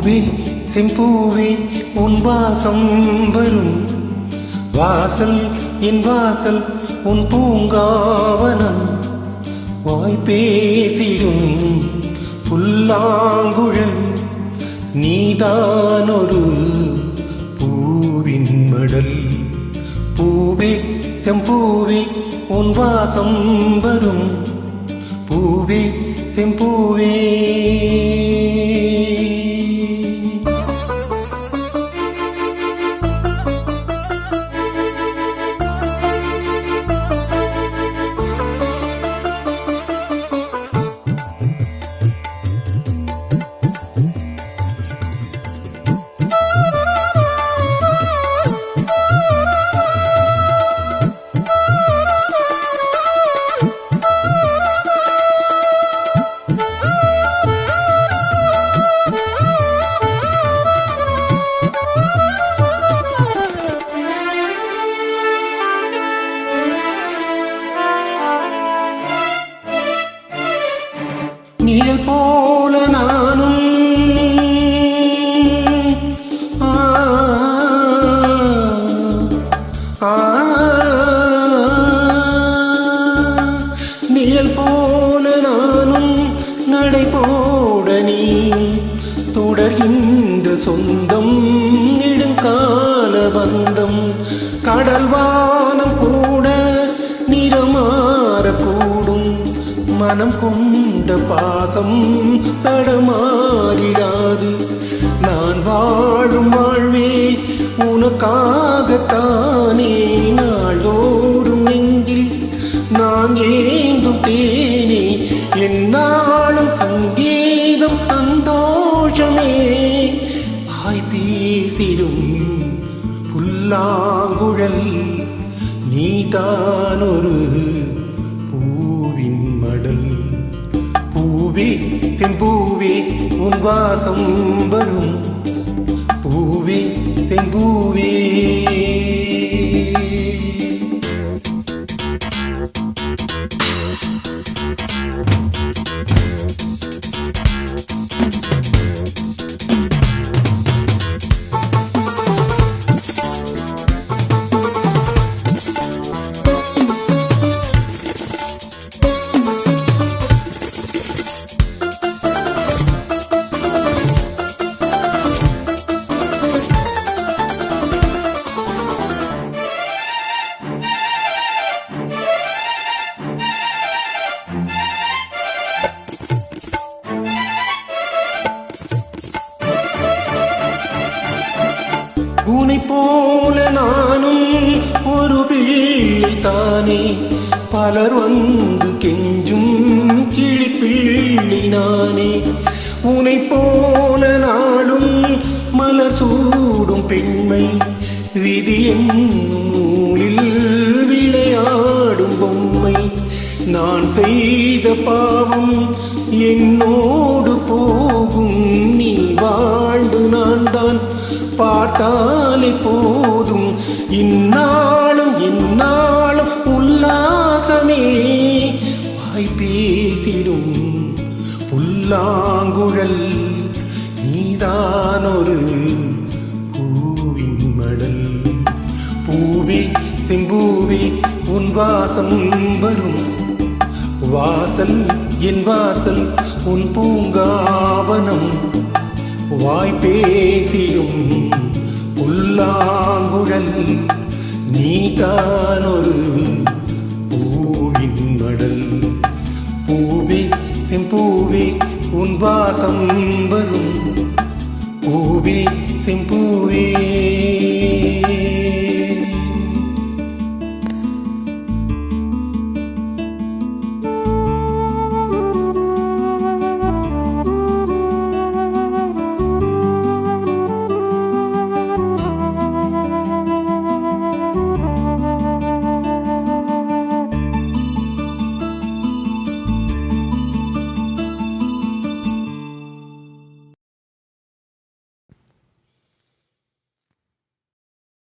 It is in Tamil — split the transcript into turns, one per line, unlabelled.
பூவே செம்பூவே உன் வாசம் வரும் வாசல் என் வாசல் உன் பூங்காவனம் வாய் பேசிடும் புல்லாங்குழல் நீதான் ஒரு பூவின் மடல் பூவே செம்பூவே உன் வாசம் வரும் பூவே செம்பூவே நீழல் போல நானும் நிழல் போல நானும் நடை போட நீ தொடர்கின்ற சொந்தம் நெடுங்கால பந்தம் கடல் வானம் கூட நிறமாறக்கூடும் மனம் கொண்ட பாசம் தடமாறிடாது நான் வாழும் வாழ்வே உனக்காகத்தானே நாள்தோறும் நெஞ்சில் நான் ஏந்தும் தேனே என்னாலும் சங்கீதம் சந்தோஷமே வாய் பேசிடும் புல்லாங்குழல் நீதான் ஒரு பூவின் மடல் பூவே செம்பூவே உன் வாசம் வரும் பூவே செம்பூவே உனை போல நானும் ஒரு பிள்ளை தானே பலர் வந்து கெஞ்சும் கிளிப்பிள்ளை நானே உனை போல நாளும் மலர் சூடும் பெண்மை விதி என்னும் நூலில் விளையாடும் பொம்மை நான் செய்த பாவம் என்னோடு போகும் நீ வாழ்ந்து நான் தான் பார்த்தாலே போதும் இந்நாளும் இந்நாளும் உல்லாசமே வாய் பேசிடும் புல்லாங்குழல் நீதான் ஒரு பூவின் மடல் பூவே செம்பூவே உன் வாசம் வரும் வாசல் என் வாசல் உன் பூங்காவனம் வாய் பேசிடும் புல்லாங்குழல் நீதான் ஒரு பூவின் மடல் பூவே செம்பூவே உன் வாசம்